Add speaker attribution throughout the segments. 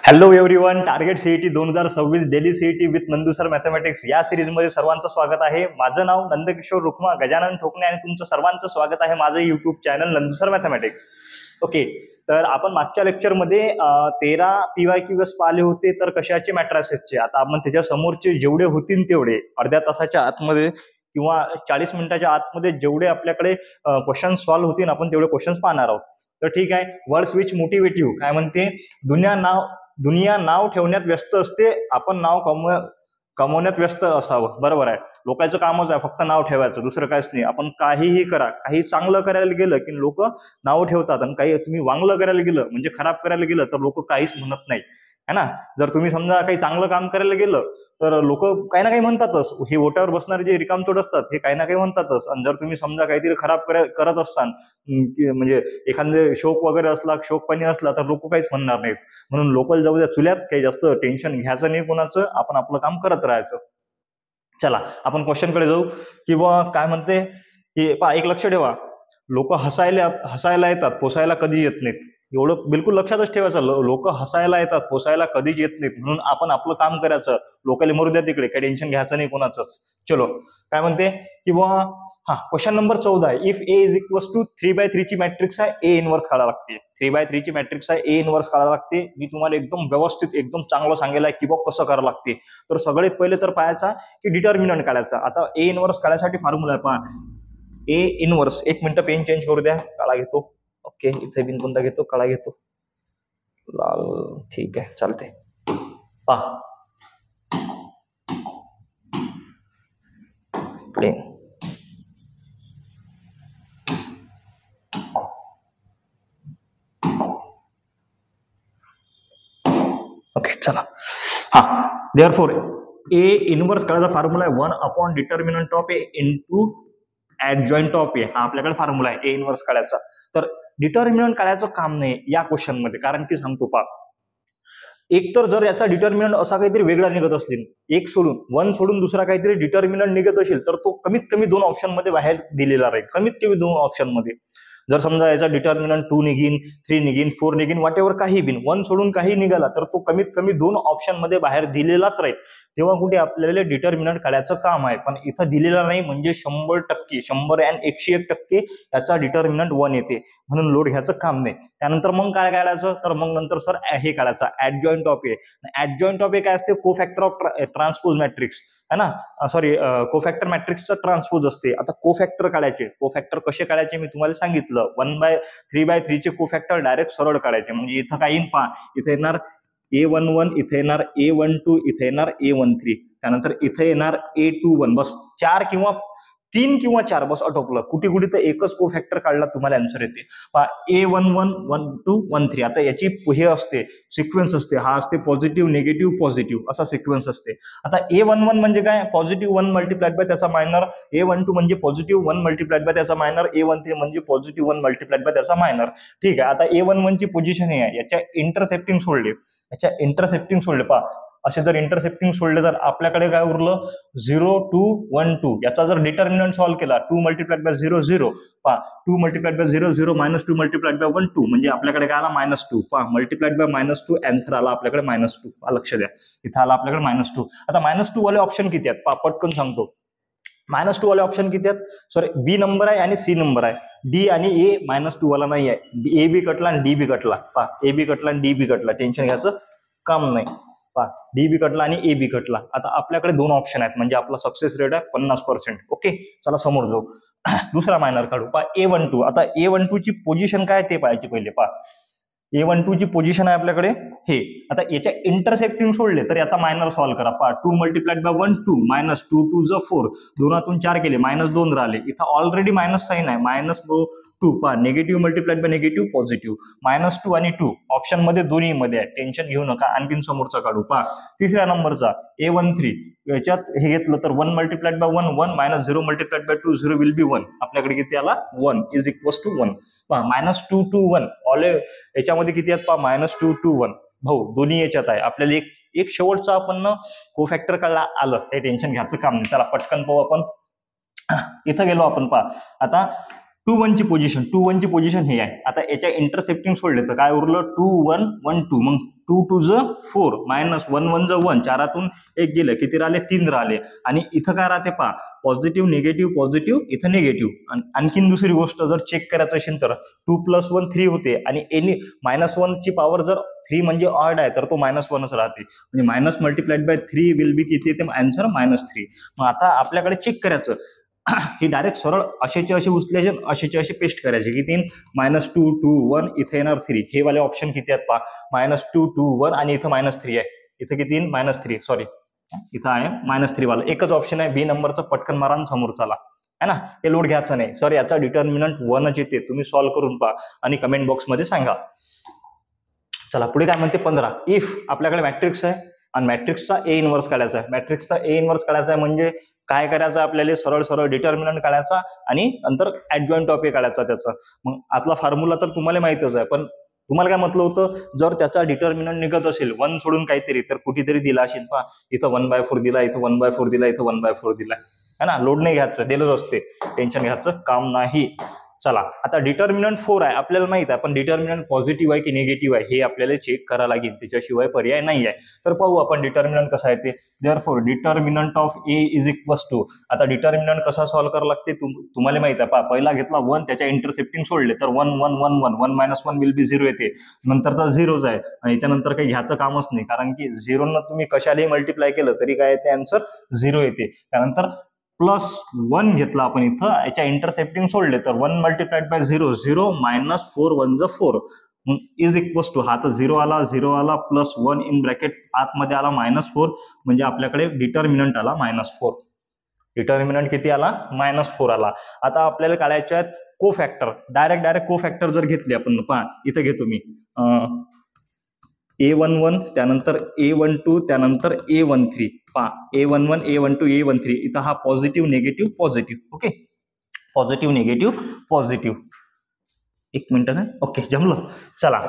Speaker 1: Hello everyone, target CET 2026 daily CET with Nandu sir mathematics या सिरीजमध्ये सर्वांचं स्वागत आहे. माझं नाव नंदकिशोर रुखमा गजानन ठोकणे आणि तुमचं सर्वांचं स्वागत आहे माझं YouTube channel Nandu sir mathematics. Okay, तर आपण मागच्या लेक्चरमध्ये 13 PYQs पाहिले होते, तर कशाचे मॅट्रिसेसचे. आता आपण त्याच्या समोरचे जेवढे होतील तेवढे अर्ध्या तासाच्या आतमध्ये किंवा 40 मिनिटाच्या आतमध्ये जेवढे आपल्याकडे क्वेश्चन सॉल्व्ह होतील आपण तेवढे क्वेश्चन्स पाहणार आहोत. तर ठीक आहे. वर्ड्स विच मोटिवेटिव्ह काय म्हणते, दुनिया नाव ठेवण्यात व्यस्त असते, आपण नाव कमवण्यात व्यस्त असावं. बरोबर आहे. लोकांचं कामच आहे फक्त नाव ठेवायचं, दुसरं काहीच नाही. आपण काहीही करा, काही चांगलं करायला गेलं की लोक नाव ठेवतात, आणि काही तुम्ही वांगलं करायला गेलं म्हणजे खराब करायला गेलं तर लोक काहीच म्हणत नाही, है ना. जर तुम्ही समजा काही चांगलं काम करायला गेलं तर लोक काही ना काही म्हणतातच. हे ओट्यावर बसणारे जे रिकामचोट असतात हे काही ना काही म्हणतातच. आणि जर तुम्ही समजा काहीतरी खराब करत असताल, म्हणजे एखादे शोक वगैरे असला, शोक पाणी असला, तर लोक काहीच म्हणणार नाहीत. म्हणून लोकल जाऊ द्या चुल्यात, काही जास्त टेन्शन घ्यायचं नाही कोणाचं, आपण आपलं काम करत राहायचं. चला आपण क्वेश्चनकडे जाऊ. किंवा काय म्हणते की एक लक्ष ठेवा, लोक हसायला येतात, पोसायला कधी येत नाहीत. एवढं बिलकुल लक्षातच ठेवायचं. लोक हसायला येतात, पोसायला कधीच येत नाहीत. म्हणून आपण आपलं काम करायचं, लोकांना मरू द्या तिकडे, काही टेन्शन घ्यायचं नाही कोणाचंच. चलो काय म्हणते किंवा question number 14 if A is equals to 3/3 ची मॅट्रिक्स आहे, ए इनवर्स काढायला लागते. 3/3 ची मॅट्रिक्स आहे, ए इनवर्स काढायला लागते. मी तुम्हाला एकदम व्यवस्थित एकदम चांगलं सांगेल आहे की बघ कसं करावं लागते. तर सगळ्यात पहिले तर पाहायचा की डिटर्मिनंट काढायचा. आता ए इनवर्स काढायसाठी फॉर्म्युला आहे पहा, ए इनवर्स. एक मिनिट पेन चेंज करू द्या, काळा घेतो. ओके, इथे बिन कोणता घेतो, काळा घेतो, लाल. ठीक आहे, चालते. पहा प्लेन. ओके चला. देअरफॉर ए इनवर्स काढायचा फॉर्म्युला आहे 1 determinant of A into adjoint of A. हा आपल्याकडे फॉर्म्युला आहे ए इनवर्स काढायचा. तर डिटर्मिनंट काढायचं काम नाही या क्वेश्चन मध्ये, कारण की सांगतो पहा, एक तर जर याचा डिटर्मिनंट असा काहीतरी वेगळा निघत असेल, एक सोडून 1 सोडून दुसरा काहीतरी डिटर्मिनंट निघत असेल, तर तो कमीत कमी 2 ऑप्शन मध्ये बाहेर दिलेला राहील. कमीत कमी 2 ऑप्शन मध्ये. जर समजा याचा डिटर्मिनंट 2 निघीन, 3 निघीन, 4 निघीन, वॉट एव्हर काही बिन, 1 सोडून काही निघाला तर तो कमीत कमी 2 ऑप्शन मध्ये बाहेर दिलेलाच राहील. तेव्हा कुठे आपल्याला डिटर्मिनंट काढायचं काम आहे. पण इथं दिलेला नाही म्हणजे 100% 100 आणि 101% याचा डिटर्मिनंट 1 येते. म्हणून लोड घ्यायचं काम नाही. त्यानंतर मग काय काढायचं, तर मग नंतर सर हे काढायचं adjoint of A. Adjoint of A काय असते, कोफॅक्टर ऑफ ट्रान्सपोज मॅट्रिक्स है ना. सॉरी, कोफॅक्टर मॅट्रिक्सचा ट्रान्सपोज असते. आता कोफॅक्टर काढायचे, कोफॅक्टर कसे काढायचे मी तुम्हाला सांगितलं. 1/3 चे कोफॅक्टर डायरेक्ट सरळ काढायचे. म्हणजे इथं काय येईल पहा, इथे येणार A11, इथे येणार A12, इथे येणार A13, त्यानंतर इथे येणार A21. बस 4 किंवा 3 किंवा 4 बस आटोपलं. कुठे कुठे तर एकच कोफॅक्टर काढला तुम्हाला आन्सर येते. A11, 1, 2, 1, 3. आता याची हे असते सिक्वेन्स असते, हा असते पॉझिटिव्ह निगेटिव्ह पॉझिटिव्ह असा सिक्वेन्स असते. आता A11 म्हणजे काय, पॉझिटिव्ह 1 मल्टिप्लाइड बाय त्याचा मायनर. A12 म्हणजे पॉझिटिव्ह 1 मल्टिप्लाइड बाय त्याचा मायनर. A13 म्हणजे पॉझिटिव्ह 1 मल्टिप्लाइड बाय त्याचा मायनर. ठीक आहे. आता A11 ची पोझिशन हे आहे, याच्या इंटरसेप्टिंग सोडले पहा. असे जर इंटरसेप्टिंग सोडले तर आपल्याकडे काय उरलं, 0, 2, 1, 2. याचा जर डिटर्मिनंट सॉल्व्ह केला, 2 मल्टिप्लाइड बाय 0, 0. पहा 2 मल्टिप्लाइड बाय 0, 0 -2 मल्टिप्लाइड बाय 1, 2. म्हणजे आपल्याकडे काय आला -2. पहा मल्टिप्लाइड बाय -2 आन्सर आला आपल्याकडे -2. लक्ष द्या, इथं आला आपल्याकडे -2. आता -2 वाले ऑप्शन किती आहेत पहा, पटकन सांगतो. -2 वाले ऑप्शन किती आहेत, सॉरी बी नंबर आहे आणि सी नंबर आहे. डी आणि ए -2 वाला नाही आहे. ए बी कटला आणि डी बी कटला. पहा ए बी कटला आणि डी बी कटला, टेन्शन घ्यायचं काम नाही. पहा डी बी कटला आणि ए बी कटला. आता आपल्याकडे 2 ऑप्शन आहेत, म्हणजे आपला सक्सेस रेट आहे 50%. ओके चला समोर जाऊ. दुसरा मायनर काढू. पहा A12. आता A12 ची पोझिशन काय ते पाहायची पहिले. पहा A12 ची पोझिशन आहे आपल्याकडे हे. आता याच्या इंटरसेप्टिंग सोडले तर याचा मायनर सॉल्व्ह करा. पहा 2 मल्टिप्लाइड बाय 1, 2 -2, 2 ज 4, 2 4 केले, -2 राहिले. इथं ऑलरेडी मायनस साईन आहे, -2. पहा negative multiplied by negative positive, -2 आणि 2 ऑप्शन मध्ये दोन्ही मध्ये आहे. टेन्शन घेऊ नका. आणखीन समोरचा काढू. पहा तिसऱ्या नंबरचा A13. याच्यात हे घेतलं तर 1 multiplied bye 1, 1 -0 multiplied by 2, 0 will be 1. आपल्याकडे किती आला, 1 इज इक्वल्स टू 1. पहा -2 to 1 ऑल याच्यामध्ये किती आहेत पहा, -2 to 1. भाऊ दोन्ही याच्यात आहे. आपल्याला एक शेवटचा आपण कोफॅक्टर काढला आलं, काही टेन्शन घ्यायचं काम नाही. चला पटकन पाहू आपण. इथं गेलो आपण. पहा आता 2 1 ची पोझिशन 2 1 ची पोझिशन ही आहे. आता याच्या इंटरसेप्टिंग सोडले तर काय उरलं 2 1 1 2. मग 2 2 ज 4 मायनस 1 1 ज 1. चारातून एक गेलं, किती राहिले 3 राहिले. आणि इथं काय राहते पहा, पॉझिटिव्ह निगेटिव्ह पॉझिटिव्ह, इथं निगेटिव्ह. आणखीन दुसरी गोष्ट जर चेक करायचं असेल तर 2 + 1 3 होते आणि एनी -1 ची पॉवर जर 3 म्हणजे ऑड आहे तर तो -1च राहते. म्हणजे minus multiplied by 3 will be किती येते आन्सर -3. मग आता आपल्याकडे चेक करायचं ही डायरेक्ट सरळ असेचे असे उचलायचे, असेचे असे पेस्ट करायचे. किती -2 2 1 इथे येणार 3. हे वाले ऑप्शन किती आहेत पहा, -2 2 1 आणि इथं -3 आहे. इथं किती -3 सॉरी इथं आहे -3 वाला. एकच ऑप्शन आहे बी नंबरचा. पटकन मारा आणि समोर चला, है ना. हे लोड घ्यायचं नाही. सर याचा डिटर्मिनंट 1च येते. तुम्ही सॉल्व्ह करून पहा आणि कमेंट बॉक्समध्ये सांगा. चला पुढे काय म्हणते 15. इफ आपल्याकडे मॅट्रिक्स आहे आणि मॅट्रिक्सचा ए इनवर्स काढायचा आहे. मॅट्रिक्सचा ए इनवर्स काढायचा आहे म्हणजे काय करायचं आपल्याला, सरळ सरळ डिटर्मिनंट काढायचा आणि नंतर ऍडजॉइंट ऑफ ए काढायचा त्याचा. मग आपला फॉर्म्युला तर तुम्हाला माहितच आहे, पण तुम्हाला काय म्हटलं होतं, जर त्याचा डिटर्मिनंट निघत असेल 1 सोडून काहीतरी तर कुठेतरी दिला असेल पहा. इथं 1/4 दिला, इथं 1/4 दिला, इथं 1/4 दिला, है ना. लोड नाही घ्यायचं, दिलंच असते, टेन्शन घ्यायचं काम नाही. चला आता डिटर्मिनंट 4 आहे आपल्याला माहित आहे, पण डिटर्मिनंट पॉझिटिव्ह आहे की निगेटिव्ह आहे हे आपल्याला चेक करावं लागेल, त्याच्याशिवाय पर्याय नाही आहे. तर पाहू आपण डिटर्मिनंट कसा आहे ते. Therefore determinant of A is equals to, आता डिटर्मिनंट कसा सॉल्व्ह करावं लागते तुम्हाला माहित आहे. पहा पहिला घेतला 1, त्याच्या इंटरसेप्टिंग सोडले तर 1 1 1 1 1 -1 विल बी 0 येते. नंतरचा 0च आहे आणि याच्यानंतर काही घ्यायचं कामच नाही, कारण की 0 न तुम्ही कशालाही मल्टिप्लाय केलं तरी काय येते आन्सर 0 येते. त्यानंतर +1 घेतला आपण इथं, याच्या इंटरसेप्टिंग सोडले तर 1 मल्टिप्लाइड बाय 0 0 -4 1 ज 4 इज इक्वल्स टू, हा तर 0 आला 0 आला +1 इन ब्रॅकेट आतमध्ये आला -4, म्हणजे आपल्याकडे डिटर्मिनंट आला -4. डिटर्मिनंट किती आला -4 आला. आता आपल्याला काढायचे आहेत कोफॅक्टर. डायरेक्ट कोफॅक्टर जर घेतले आपण, पहा इथं घेतो मी A11 त्यानंतर A12 त्यानंतर A13. पहा A11 A12 A13 इथं हा positive negative positive. Okay, positive negative positive. एक मिनिट काय, ओके जमलं. चला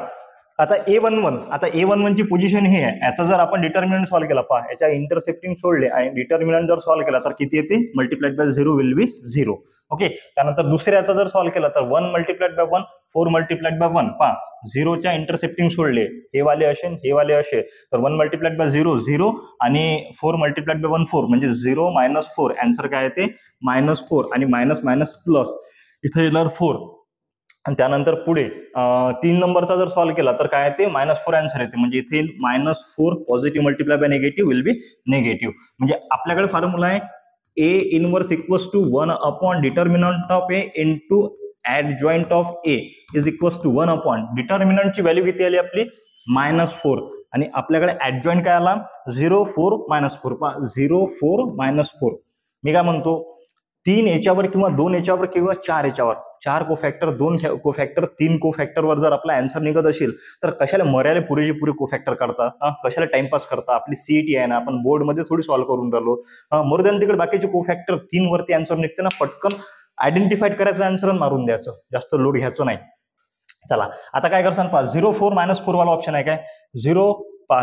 Speaker 1: आता A11, आता A11 ची पोझिशन ही आहे. याचा जर आपण डिटर्मिनंट सॉल्व्ह केला, पहा याच्या इंटरसेप्टिंग सोडले आणि डिटर्मिनंट जर सॉल्व्ह केला तर किती येते, multiplied by 0 will B 0. Okay, त्यानंतर दुसऱ्याचा जर सॉल्व्ह केला तर 1 मल्टिप्लाइड बाय 1 4 मल्टिप्लाइड बाय 1. पहा 0च्या इंटरसेप्टिंग सोडले, हे वाले असे हे वाले असे, तर 1 मल्टिप्लाइड बाय 0 0 आणि 4 मल्टिप्लाइड बाय 1 4, म्हणजे 0 -4. आन्सर काय येते -4 आणि मायनस मायनस प्लस इथे येणार 4. आणि त्यानंतर पुढे 3 नंबरचा जर सॉल्व्ह केला तर काय येते -4 आन्सर येते. म्हणजे इथे -4 positive multiply by negative will be negative. म्हणजे आपल्याकडे फॉर्म्युला आहे A inverse equals to 1 upon determinant of A into adjoint of A is equals to 1 upon डिटर्मिनंटची व्हॅल्यू किती आली आपली -4 आणि आपल्याकडे ऍडजॉइंट काय आला 0 4 -4. पहा 0 4 -4. मी काय म्हणतो 3 याच्यावर किंवा 2 याच्यावर किंवा 4 याच्यावर, 4 कोफॅक्टर 2 कोफॅक्टर 3 कोफॅक्टरवर जर आपला आन्सर निघत असेल तर कशाला मर्याले पुरेचे पुरे कोफॅक्टर करता, कशाला टाइमपास करता. आपली सीईटी आहे ना, आपण बोर्डमध्ये थोडी सॉल्व्ह करून राहिलो. मोर दॅन तिकडे बाकीचे कोफॅक्टर 3 वरती आन्सर निघते ना, पटकन आयडेंटिफाईड करायचं आन्सर मारून द्यायचं, जास्त लोड घ्यायचं नाही. चला आता काय करसान पहा 0 4 -4 वाला ऑप्शन आहे काय 0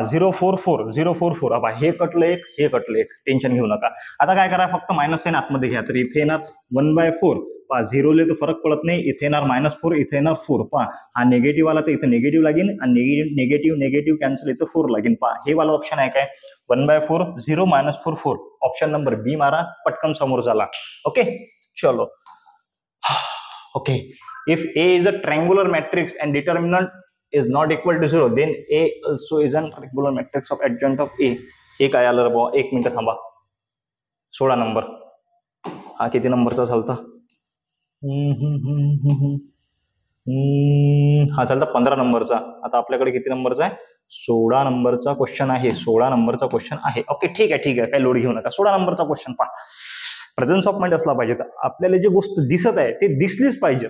Speaker 1: 0 4 4 0 4 4. अब हे कटलं एक, हे कटलं एक, टेन्शन घेऊ नका. आता काय करा, फक्त मायनस साइन आतमध्ये घ्या. तर इथे येणार 1/4. पहा 0 ले तर फरक पडत नाही, इथे येणार -4 इथे येणार 4. पहा हा निगेटिव्ह आला तर इथे निगेटिव्ह लागेल आणि निगेटिव्ह कॅन्सल इथं 4 लागेल. पहा हे वाला ऑप्शन आहे काय 1/4 0 -4 4. ऑप्शन नंबर बी मारा, पटकन समोर झाला. ओके चलो. Okay, if A is a triangular matrix and determinant is not equal to 0, then A also is a regular matrix of adjoint of A. हे काय आलं रे बुवा, एक मिनिट थांबा. 16 नंबर, हा किती नंबरचा चालता, हा चालता 15 नंबरचा. आता आपल्याकडे किती नंबरचा आहे 16 नंबरचा क्वेश्चन आहे. 16 नंबरचा क्वेश्चन आहे. ओके ठीक आहे काही लोड घेऊ नका. 16 नंबरचा क्वेश्चन पहा. प्रेझन्स ऑफ माइंड असला पाहिजे. आपल्याला जी गोष्ट दिसत आहे ते दिसलीच पाहिजे.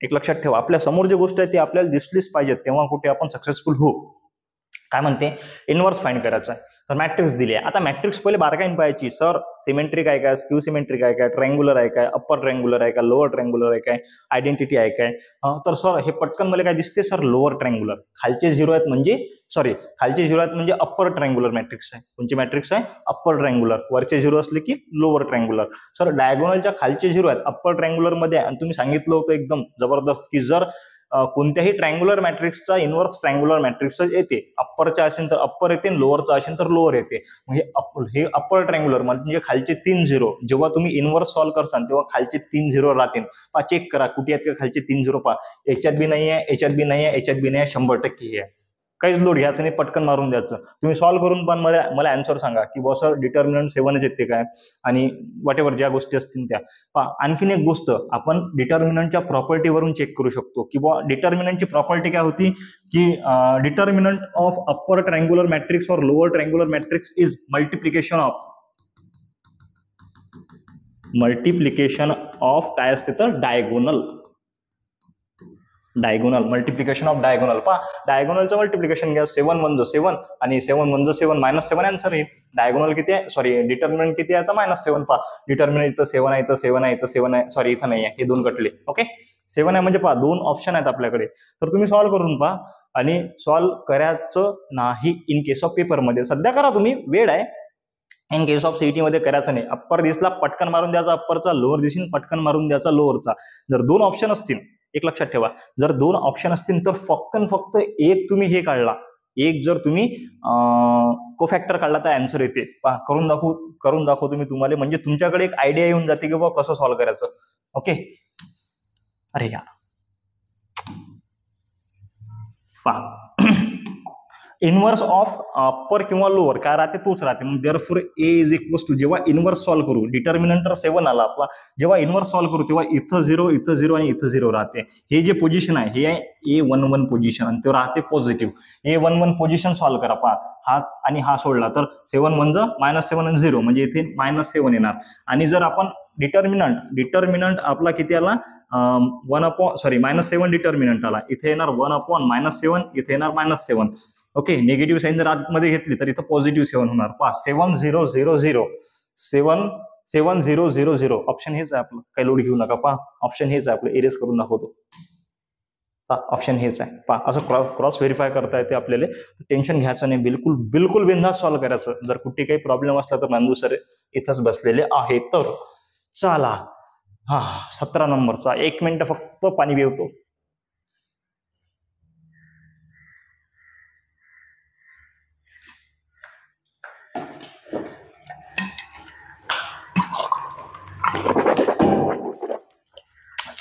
Speaker 1: एक लक्षात ठेवा, आपल्या समोर जी गोष्ट आहे ती आपल्याला दिसलीच पाहिजे, तेव्हा कुठे आपण सक्सेसफुल हो. काय म्हणते, इनवर्स फाइंड करायचा आहे. तर मॅट्रिक्स दिली आहे. आता मॅट्रिक्स पहिले बारकाईने पाहायची. सर सिमेट्रिक आहे काय, स्क्यू सिमेट्रिक आहे काय, ट्रायंग्युलर आहे काय, अप्पर ट्रायंग्युलर आहे काय, लोअर ट्रायंग्युलर आहे काय, आयडेंटिटी आहे काय. तर सर हे पटकन मला काय दिसते, सर लोअर ट्रायंग्युलर. खालचे 0 आहेत म्हणजे सॉरी खालचे झिरो आहेत म्हणजे अप्पर ट्रायंग्युलर मॅट्रिक्स आहे. कोणची मॅट्रिक्स आहे? Upper triangular. वरचे झिरो असले की लोअर ट्रायंग्युलर. सर डायगोनलच्या खालचे झिरो आहेत अप्पर ट्रायंग्युलर मध्ये आणि तुम्ही सांगितलं होतं एकदम जबरदस्त की जर कोणत्याही ट्रायंग्युलर मॅट्रिक्सचा इनव्हर्स ट्रायंग्युलर मॅट्रिक्स येते. अप्परचा असेल तर अप्पर येते, लोअरचा असेल तर लोअर येते. म्हणजे हे अप्पर ट्रायंग्युलर म्हणजे खालचे 3 झिरो जेव्हा तुम्ही इनव्हर्स सॉल्व्ह करसाल तेव्हा खालचे 3 झिरो राहतील. चेक करा कुठे आहेत का खालचे 3 झिरो. याच्यात बी नाही आहे, याच्यात बी नाही आहे, याच्यात बी नाही आहे, 100% हे आहे. काहीच लोड घ्यायचं नाही, पटकन मारून द्यायचं. तुम्ही सॉल्व्ह करून पण मला आन्सर सांगा की बॉस सर डिटर्मिनंट 7 येते काय आणि व्हॉट एव्हर ज्या गोष्टी असतील त्या. आणखीन एक गोष्ट आपण डिटर्मिनंटच्या प्रॉपर्टीवरून चेक करू शकतो की बॉ डिटर्मिनंटची प्रॉपर्टी काय होती की determinant of upper triangular matrix or lower triangular matrix is multiplication of काय असते तर डायगोनल. Multiplication of diagonal. डायगोनलचं मल्टिप्लिकेशन घ्या. 7 1 7 आणि 7 1 7 -7 आन्सर येईल. डायगोनल किती आहे, सॉरी डिटर्मिनंट किती आहे -7. डिटर्मिनंट इथं 7 आहे, इथं 7 आहे, इथं 7 आहे, सॉरी इथं नाही आहे, हे दोन कटले. ओके 7 आहे म्हणजे 2 ऑप्शन आहेत आपल्याकडे. तर तुम्ही सॉल्व्ह करून आणि सॉल्व्ह करायचं नाही इन केस ऑफ पेपरमध्ये. सध्या करा तुम्ही, वेळ आहे. इन केस ऑफ सीईटी मध्ये करायचं नाही. अप्पर दिसला पटकन मारून द्यायचा अप्परचा, लोअर दिसेल पटकन मारून द्यायचा लोअरचा. जर 2 ऑप्शन असतील, एक लक्षात ठेवा, जर 2 ऑप्शन असतील तर फक्त एक तुम्ही हे काढला, एक जर तुम्ही कोफॅक्टर काढला तर आन्सर येते. करून दाखवतो मी तुम्हाला, म्हणजे तुमच्याकडे एक आयडिया येऊन जाते की बाबा कसं सॉल्व्ह करायचं. ओके अरे यार इनवर्स ऑफ अप्पर किंवा लोअर काय राहते तोच राहते. मग therefore A is equals to जेव्हा इनवर्स सॉल्व्ह करू, डिटर्मिनंट 7 आला आपला, जेव्हा इनवर्स सॉल्व्ह करू तेव्हा इथं 0 इथं 0 आणि इथं 0 राहते. हे जे पोझिशन आहे हे आहे A11 पोझिशन आणि ते राहते पॉझिटिव्ह. A11 पोझिशन सॉल्व्ह करा. हा आणि हा सोडला तर 7 म्हणजे -7 आणि 0 म्हणजे इथे -7 येणार. आणि जर आपण डिटर्मिनंट आपला किती आला -7 डिटर्मिनंट आला, इथे येणार 1/-7, इथे येणार -7. ओके निगेटिव्ह साईन जर आतमध्ये घेतली तर इथं पॉझिटिव्ह 7 होणार. 7 0 0 0 7 7 0 0 0 ऑप्शन हेच आहे आपलं, काही लोड घेऊ नका. ऑप्शन हेच आहे आपलं, एरेस करून दाखवतो. ऑप्शन हेच आहे. असं क्रॉस व्हेरीफाय करता येते आपल्याला, टेन्शन घ्यायचं नाही, बिलकुल बिनधास्त सॉल्व्ह करायचं. जर कुठे काही प्रॉब्लेम असला तर नांदू सर इथंच बसलेले आहे. तर चला 17 नंबरचा 1 मिनिट फक्त पाणी पिवतो.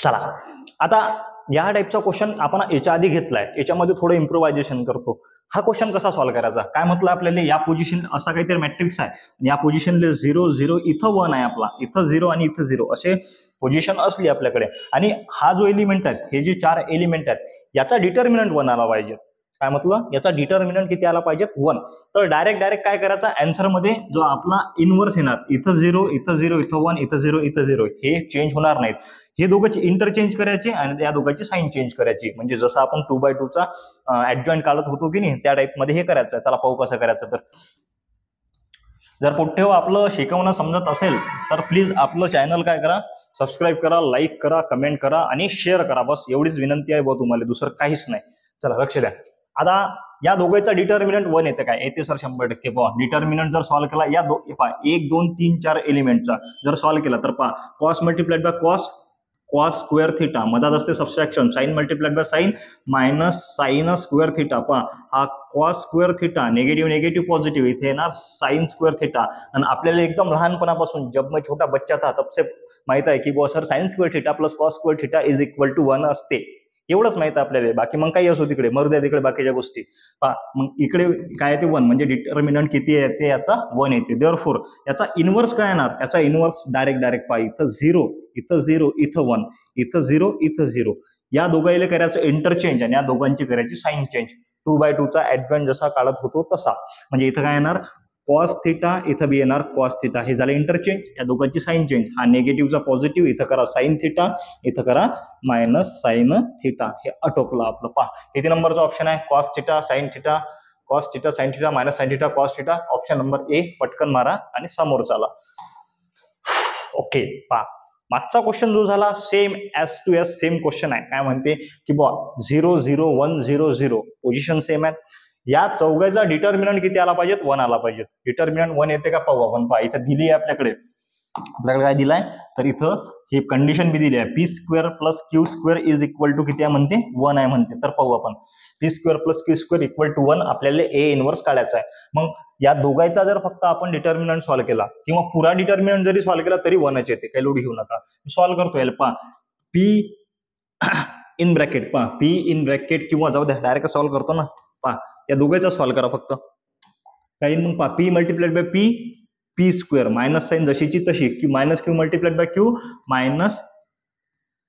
Speaker 1: चला आता या टाईपचा क्वेश्चन आपण याच्या आधी घेतलाय, याच्यामध्ये थोडं इम्प्रोव्हायझेशन करतो. हा क्वेश्चन कसा सॉल्व्ह करायचा, काय म्हटलं आपल्याला, या पोझिशन असा काहीतरी मॅट्रिक्स आहे, या पोझिशनला 0 0 इथं 1 आहे आपला, इथं 0 आणि इथं 0 असे पोझिशन असली आपल्याकडे, आणि हा जो एलिमेंट आहे, हे जे 4 एलिमेंट आहेत याचा डिटर्मिनंट 1 आला पाहिजे. काय म्हटलं, याचा डिटर्मिनंट किती आला पाहिजे 1. तर डायरेक्ट काय करायचा, आन्सर मध्ये जो आपला इनवर्स येणार, इथं 0 इथं 0 इथं 1 इथं 0 इथं 0 हे चेंज होणार नाहीत. हे दोघांची इंटरचेंज करायचे आणि या दोघांची साईन चेंज करायची. म्हणजे जसं आपण 2/2 चा ऍडजॉइंट काढत होतो की नाही, त्या टाईप मध्ये हे करायचं. चला पाहू कसं करायचं. तर जर पोट्टेहो आपलं शिकवणं समजत असेल तर प्लीज आपलं चॅनल काय करा, सबस्क्राईब करा, लाईक करा, कमेंट करा आणि शेअर करा. बस एवढीच विनंती आहे बुवा तुम्हाला, दुसरं काहीच नाही. चला लक्ष द्या. आता या दोघांचा डिटर्मिनंट 1 येते काय, येते सर 100%. पहा डिटर्मिनंट जर सॉल्व्ह केला, या 1 2 3 4 एलिमेंटचा जर सॉल्व्ह केला तर पहा cos multiplied by cos square theta, मधात असते subtraction, sine multiplied by sine minus sine square theta. पहा हा cos square theta, negative positive, इथे येणार साइन स्क्वेअर थिटा. आणि आपल्याला एकदम लहानपणापासून जब मैं छोटा बच्चा था तब से माहित आहे की बुवा sir sine square theta plus cos square theta is equal to 1 असते. एवढंच माहित आहे आपल्याला, बाकी मग काही असो तिकडे मरू द्या, तिकडे बाकीच्या गोष्टी. मग इकडे काय ते 1 म्हणजे डिटर्मिनंट किती येते, याचा 1 येते. देअरफॉर याचा इनवर्स काय येणार, याचा इनवर्स डायरेक्ट पहा, इथं 0 इथं 0 इथं 1 इथं 0 इथं 0, या दोघांना करायचं इंटरचेंज आणि या दोघांची करायची साइन चेंज. 2/2 चा ऍडजॉइंट जसा काढत होतो तसा. म्हणजे इथं काय येणार कॉस थिटा, इथं बी येणार कॉस थिटा, हे झालं इंटरचेंज, या दोघांची साइन चेंज. हा निगेटिव्हचा पॉझिटिव्ह, इथं करा साइन थिटा, इथं करा मायनस साइन थिटा. हे आटोपलं आपलं. पहा किती नंबरचा ऑप्शन आहे, cos theta sine theta, cos theta sine theta minus sine theta cos theta. Option number A. पटकन मारा आणि समोर चाला. ओके पहा मागचा क्वेश्चन जो झाला same as to as same question आहे. काय म्हणते की बुवा 0 0 1 0 0 पोझिशन सेम आहे. या चौघाचा डिटर्मिनंट किती आला पाहिजे? 1 आला पाहिजे. डिटर्मिनंट 1 येते का पाहू आपण. पहा इथं दिली आहे आपल्याकडे काय दिलाय तर इथं ही कंडिशन बी दिली आहे P square plus Q square is equal to किती आहे म्हणते? 1 आहे म्हणते. तर पाहू आपण P square plus Q square equal to 1 आपल्याला ए इनवर्स काढायचा आहे. मग या दोघांचा जर फक्त आपण डिटर्मिनंट सॉल्व्ह केला किंवा पुरा डिटर्मिनंट जरी सॉल्व्ह केला तरी 1च येते, काही लोड घेऊ नका. सॉल्व्ह करतो याला. पहा पी इन ब्रॅकेट, पहा पी इन ब्रॅकेट किंवा जाऊ द्या डायरेक्ट सॉल्व्ह करतो ना. पहा या दोघांचा सॉल्व्ह करा फक्त काही. मग पहा P multiplied by P P square minus sign जशीची तशी Q minus Q multiplied by Q minus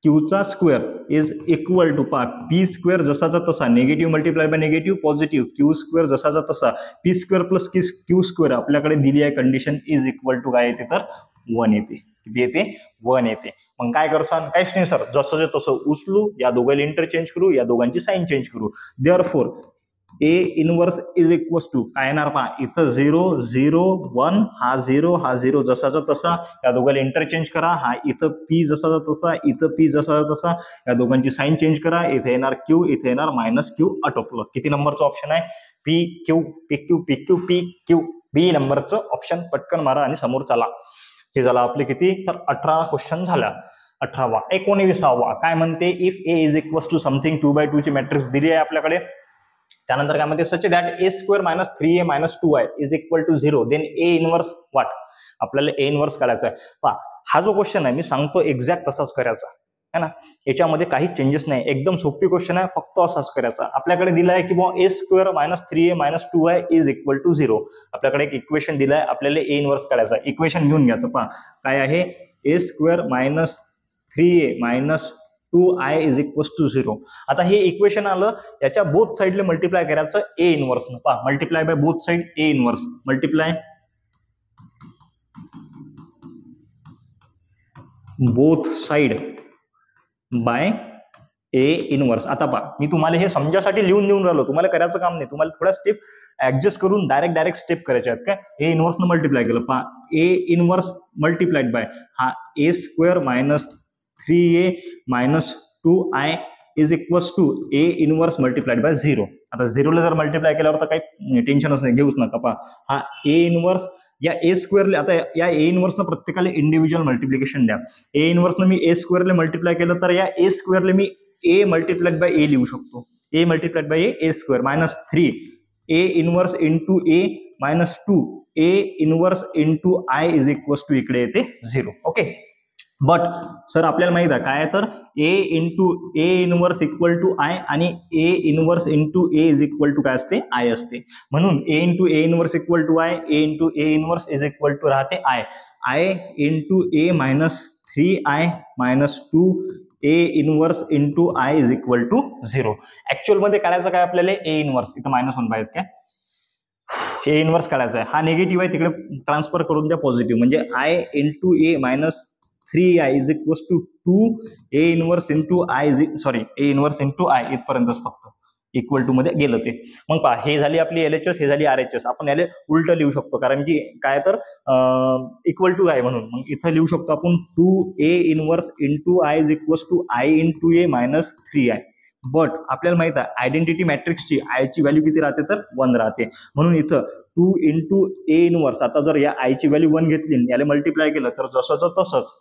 Speaker 1: क्यूचा स्क्वेअर इज इक्वल टू पहा पी स्क्वेअर जसाचा तसा negative multiply by negative positive Q square जसाचा तसा P square plus Q square आपल्याकडे दिली आहे कंडिशन इज इक्वल टू काय येते तर 1 येते. किती येते? 1 येते. मग काय करसान? काहीच नाही सर, जसं तसं उचलू, या दोघांना इंटरचेंज करू, या दोघांची साईन चेंज करू. Therefore A inverse is equal to काय येणार? पहा इथं 0 0 1 हा 0 जसाचा तसा, या दोघांना इंटरचेंज करा. हा इथं पी जसाचा तसा, इथं पी जसाचा तसा, या दोघांची साईन चेंज करा. इथे येणार क्यू, इथे येणार मायनस क्यू. आटोपलं. किती नंबरचं ऑप्शन आहे? P Q P Q P Q P Q. B नंबरचं ऑप्शन पटकन मारा आणि समोर चला. हे झालं आपले किती तर 18 क्वेश्चन झाला. 18वा. 19वा काय म्हणते? If A is equal to something 2/2 ची मॅट्रिक्स दिली आहे आपल्याकडे. त्यानंतर काय म्हणते? Such that A square minus 3a minus 2i is equal to 0 then A inverse what? आपल्याला ए इनवर्स करायचा आहे. पहा हा जो क्वेश्चन आहे मी सांगतो एक्झॅक्ट तसाच करायचा है ना. याच्यामध्ये काही चेंजेस नाही. एकदम सोपी क्वेश्चन आहे, फक्त असाच करायचा. आपल्याकडे दिला आहे की बुवा A square minus 3a minus 2i is equal to 0. आपल्याकडे एक इक्वेशन दिलं आहे, आपल्याला ए इनवर्स करायचा आहे. इक्वेशन घेऊन घ्यायचं. पहा काय आहे? A square minus 3a minus 2i is equal to 0. आता हे इक्वेशन आलं, याच्या बोथ साइडला मल्टिप्लाय करायचं ए इनवर्स. पहा multiply by both side A inverse multiply both side by A inverse. आता पहा मी तुम्हाला हे समजासाठी लिहून देऊन राहिलो, तुम्हाला करायचं काम नाही. तुम्हाला थोडा स्टेप ऍडजस्ट करून डायरेक्ट स्टेप करायचे आहेत. काय ए इनवर्स न मल्टिप्लाय केलं. पहा ए इनवर्स मल्टिप्लाइड बाय हा A square minus 3a minus 2i is equals to A inverse multiplied by 0. आता 0ला जर मल्टिप्लाय केल्यावर तर काही टेन्शनच नाही, घेऊच नका. पहा हा ए इनवर्स या ए स्क्वेअरला, आता या ए इनवर्सनं प्रत्येकाला इंडिव्हिज्युअल मल्टिप्लिकेशन द्या. ए इनवर्सनं मी ए स्क्वेअरला मल्टिप्लाय केलं तर या ए स्क्वेअरला मी ए मल्टिप्लाइड बाय ए लिहू शकतो. A multiplied by A square minus 3 A inverse into A minus 2 A inverse into I is equals to इकडे येते 0. ओके. बट सर आपल्याला माहित आहे काय तर A into A inverse equal to I आणि A inverse into A is equal to काय असते? आय असते. म्हणून A into A inverse equal to I, A into A inverse is equal to राहते I. I into A minus 3i minus 2 A inverse into I is equal to 0. Actual मध्ये काढायचं काय आपल्याला? A inverse. इथं -1 पाहिजे काय? ए inverse काढायचा आहे. हा निगेटिव्ह आहे, तिकडे ट्रान्सफर करून द्या पॉझिटिव्ह. म्हणजे I into A minus 3i is equal to 2 A inverse into I sorry A inverse into I इथपर्यंतच फक्त इक्वल टू मध्ये गेलं ते. मग पहा हे झाली आपली LHS, हे झाली RHS. आपण याला उलट लिहू शकतो कारण की काय तर इक्वल टू आहे म्हणून. मग इथं लिहू शकतो आपण 2a inverse into I is equal to I into A minus 3i. But आपल्याला माहित आहे आयडेंटिटी मॅट्रिक्सची आयची व्हॅल्यू किती राहते तर 1 राहते. म्हणून इथं 2 इंटू ए इनवर्स, आता जर या आयची व्हॅल्यू 1 घेतली याला मल्टिप्लाय केलं तर जसंच तसंच.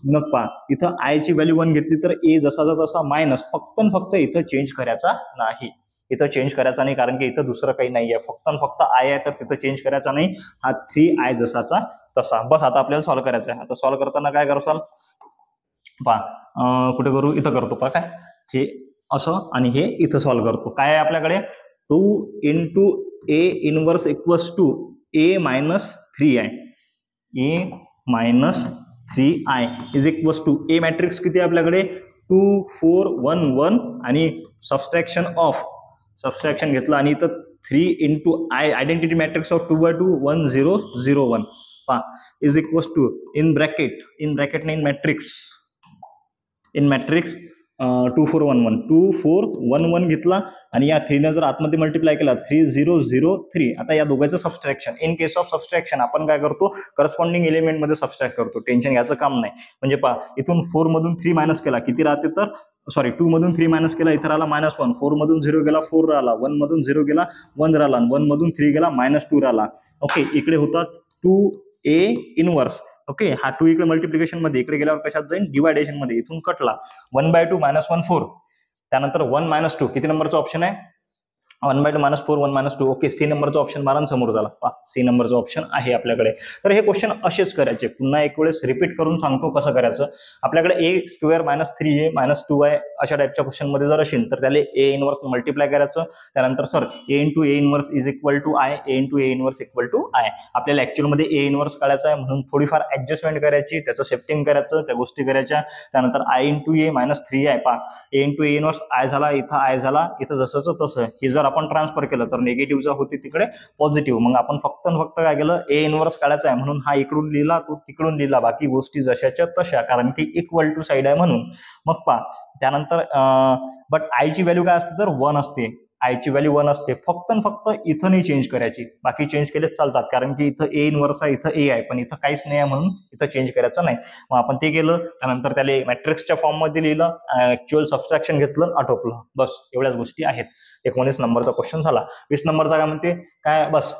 Speaker 1: मग पहा इथं आयची व्हॅल्यू 1 घेतली तर ए जसाचा तसा मायनस, फक्त इथं चेंज करायचा नाही. इथं चेंज करायचा नाही कारण की इथं दुसरं काही नाही आहे, फक्त आय आहे तर तिथं चेंज करायचा नाही. हा 3i जसाचा तसा. बस आता आपल्याला सॉल्व्ह करायचा आहे. आता सॉल्व्ह करताना काय करसाल? पहा कुठे करू? इथं करतो. पहा काय हे असं आणि हे इथं सॉल्व्ह करतो. काय आहे आपल्याकडे? 2 into A inverse equals to A minus 3i A minus 3i is equals to A matrix किती आहे आपल्याकडे? 2 4 1 1 आणि सबस्ट्रॅक्शन घेतलं आणि इथं 3 into I identity matrix of 2/2 1 0 0 1 पहा is equals to in bracket नाही इन मॅट्रिक्स 2 4 1 1 2 4 1 1 घेतला आणि या 3 ने जर आतमध्ये मल्टिप्लाय केला 3 0 0 3. आता या दोघांचं subtraction. In case of subtraction आपण काय करतो? करस्पॉन्डिंग एलिमेंट मध्ये सबस्ट्रॅक्ट करतो. टेन्शन घ्यायचं काम नाही. म्हणजे पहा इथून 4 मधून 3 मायनस केला किती राहते तर सॉरी 2 मधून 3 मायनस केला, इथं राहिला -1, 4 मधून 0 गेला 4 राहिला, 1 मधून 0 गेला 1 राहिला, 1 मधून 3 गेला -2 राहिला. ओके, इकडे होता 2a इनवर्स. ओके, हा 2 इकडे मल्टिप्लिकेशन मध्ये, इकडे गेल्यावर कशात जाईल, डिवायडेशन मध्ये, इथून कटला 1/2 -1 4. त्यानंतर 1 - 2 किती नंबरचा ऑप्शन आहे, 1/2 -4 1 - 2. ओके, सी नंबरचा ऑप्शन मारा समोर झाला, सी नंबरचा ऑप्शन आहे आपल्याकडे. तर हे क्वेश्चन असेच करायचे. पुन्हा एक वेळेस रिपीट करून सांगतो कसं करायचं. आपल्याकडे a² - 3a - 2i अशा टाईपच्या क्वेश्चन मध्ये जर असेल तर त्याला a इनवर्स मल्टिप्लाय करायचं. त्यानंतर sir a × a inverse is equal to i, a × a inverse equal to i. आपल्याला ऍक्च्युअल मध्ये a इनवर्स काढायचा आहे म्हणून थोडीफार ऍडजस्टमेंट करायची, त्याचं शिफ्टिंग करायचं, त्या गोष्टी करायच्या. त्यानंतर i × a - 3i a × a inverse i झाला, इथं i झाला, इथं जसंच तसं. हे जर आपण ट्रान्सफर केलं तर निगेटिव्हचा होती तिकडे पॉझिटिव्ह. मग आपण फक्त काय केलं, ए इनवर्स काढायचा आहे म्हणून हा इकडून लिहिला, तो तिकडून लिहिला, बाकी गोष्टी जशाच्या तशा, कारण की इक्वल टू साइड आहे म्हणून. मग त्यानंतर बट आय ची व्हॅल्यू काय असते तर 1 असते, आय ची व्हॅल्यू 1 असते. फक्त इथं नाही चेंज करायची, बाकी चेंज केले चालतात, कारण की इथं ए इनवर्स आहे, इथं ए आहे, पण इथं काहीच नाही आहे म्हणून इथं चेंज करायचं नाही. मग आपण ते केलं. त्यानंतर त्याला मॅट्रिक्सच्या फॉर्म मध्ये लिहिलं, ऍक्च्युअल सबस्ट्रॅक्शन घेतलं, आटोपलं. बस एवढ्याच गोष्टी आहेत. 19 नंबरचा क्वेश्चन झाला. 20 नंबरचा काय म्हणते, काय बस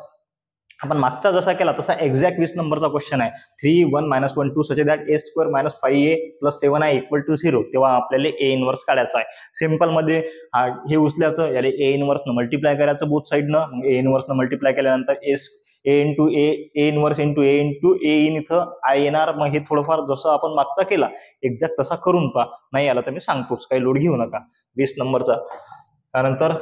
Speaker 1: आपण मागचा जसा केला तसा एक्झॅक्ट 20 नंबरचा क्वेश्चन आहे. 3 1 - 1 2 such that a² - 5a + 7i = 0. तेव्हा आपल्याला ए इनवर्स काढायचा आहे. सिंपल मध्ये हे उचल्याचं, याला ए इनवर्सनं मल्टिप्लाय करायचं बोथ साईडनं. मग ए इनवर्सनं मल्टिप्लाय केल्यानंतर a इनवर्स × a इन इथं आय येणार. मग हे थोडंफार जसं आपण मागचा केला एक्झॅक्ट तसा करून पहा. नाही आला तर मी सांगतोच, काही लोड घेऊ नका. 20 नंबरचा. त्यानंतर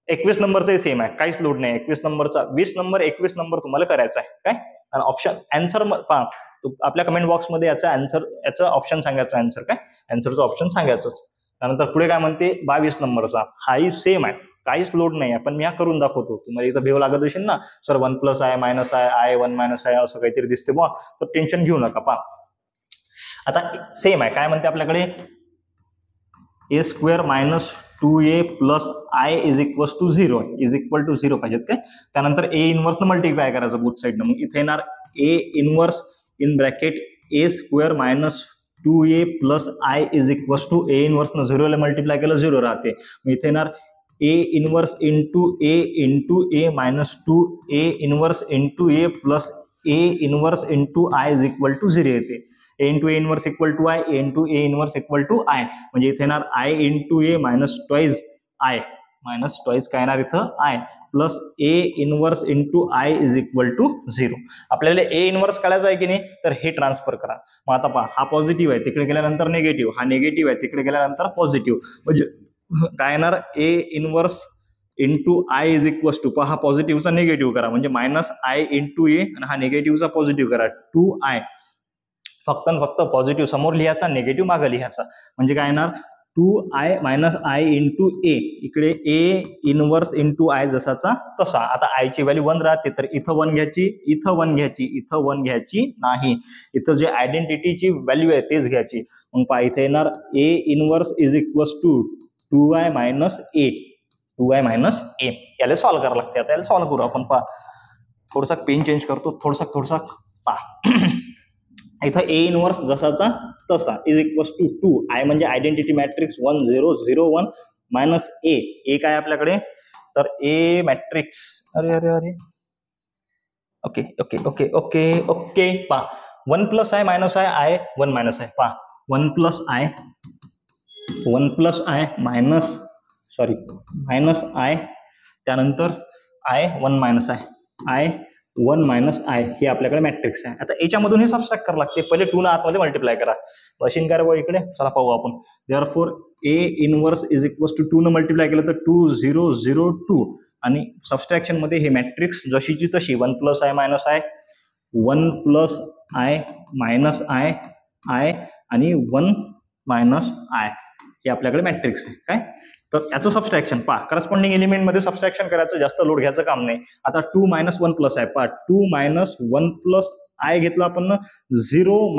Speaker 1: 21 नंबरचा सेम आहे, काहीच लोड नाही. 21 नंबरचा 20 नंबर 21 नंबर तुम्हाला करायचा आहे. काय ऑप्शन आन्सर पहा, आपल्या कमेंट बॉक्समध्ये याचा आन्सर, याचं ऑप्शन सांगायचं, आन्सर काय आन्सरचं ऑप्शन सांगायचंच. त्यानंतर पुढे काय म्हणते 22 नंबरचा, हाही सेम आहे, काहीच लोड नाही आहे, पण मी हा करून दाखवतो. तुम्हाला इथं भेव लागत असेल ना, सर 1 + i - i 1 - i असं काहीतरी दिसते बुवा, तर टेन्शन घेऊ नका. पहा आता सेम आहे. काय म्हणते आपल्याकडे a² - 2a + i = 0 is equal to 0 पाहिजेत काय. त्यानंतर ए इनवर्सनं मल्टिप्लाय करायचं बोथ साईडनं. मग इथे येणार A inverse in bracket a² - 2a + i = ए इनवर्सनं 0 ला मल्टिप्लाय केलं 0 राहते. मग इथे येणार a inverse × a × a - 2a inverse × a + a inverse × i = 0 येते. a × a inverse equal to i, a × a inverse equal to i. म्हणजे इथे येणार i × a - twice i twice काय येणार इथं i plus a inverse × i = 0. आपल्याला a इनवर्स काढायचा आहे की नाही, तर हे ट्रान्सफर करा. मग आता पहा, हा पॉझिटिव्ह आहे, तिकडे गेल्यानंतर निगेटिव्ह, हा निगेटिव्ह आहे, तिकडे गेल्यानंतर पॉझिटिव्ह. म्हणजे काय येणार a इनवर्स × i = पहा, हा पॉझिटिव्हचा निगेटिव्ह करा, म्हणजे -i × a, आणि हा निगेटिव्हचा पॉझिटिव्ह करा 2i. फक्त पॉझिटिव्ह समोर लिहायचा, निगेटिव्ह मागे लिहायचा. म्हणजे काय येणार 2i - i × a. इकडे a इनवर्स × i जसाचा तसा. आता i ची व्हॅल्यू 1 राहते, तर इथं 1 घ्यायची, इथं 1 घ्यायची, इथं 1 घ्यायची नाही. इथं जे आयडेंटिटीची व्हॅल्यू आहे तेच घ्यायची. मग पहा इथे येणार a inverse = 2i - a. 2i - a. याला सॉल्व्ह करावं लागते. आता याला सॉल्व्ह करू आपण. पहा थोडासा पेन चेंज करतो, थोडासा पहा. इथं a इनवर्स जसाचा तसा इज इक्वल्स टू 2i म्हणजे आयडेंटिटी मॅट्रिक्स 1 0 0 1 मायनस a काय आपल्याकडे, तर a मॅट्रिक्स अरे ओके पहा 1 + i - i 1 - i पहा 1 + i मायनस i त्यानंतर i 1 - i 1 - i हे आपल्याकडे मॅट्रिक्स आहे. आता याच्यामधून हे सबस्ट्रॅक्ट करावं लागते. पहिले 2 ला आतमध्ये मल्टिप्लाय करा. मशीन काय रे इकडे, चला पाहू आपण. Therefore a inverse is equals to 2 न मल्टिप्लाय केलं तर 2 0 0 2 आणि सबस्ट्रॅक्शन मध्ये हे मॅट्रिक्स जशीची तशी 1 + i - i 1 + i - i आणि 1 - i हे आपल्याकडे मॅट्रिक्स आहे. काय तर याचं सबस्ट्रॅक्शन पहा, करस्पॉन्डिंग एलिमेंट मध्ये सबस्ट्रॅक्शन करायचं, जास्त लोड घ्यायचं काम नाही. आता 2 - 1 + i पहा 2 - 1 + i घेतला आपण 0 -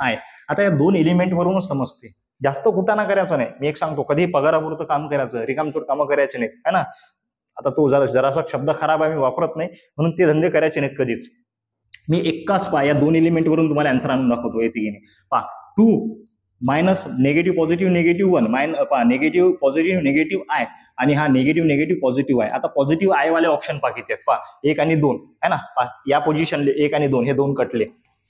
Speaker 1: -i. आता या दोन एलिमेंट वरूनच समजते, जास्त कुटाणा करायचं नाही. मी एक सांगतो, कधी पगारापुरतं काम करायचं, रिकामचोट कामं करायचे नाहीत, है ना. आता तो जरासा शब्द खराब आहे, मी वापरत नाही म्हणून ते धंदे करायचे नाहीत कधीच. मी एकाच पहा या दोन एलिमेंट वरून तुम्हाला आन्सर आणून दाखवतो. येते की नाही पहा 2 minus negative positive negative 1 negative positive negative I आणि हा निगेटिव्ह पॉझिटिव्ह आहे. आता पॉझिटिव्ह आय वाले ऑप्शन पहा किती आहेत, पहा 1 आणि 2 आहे ना. या पोझिशनले 1 आणि 2 हे दोन कटले,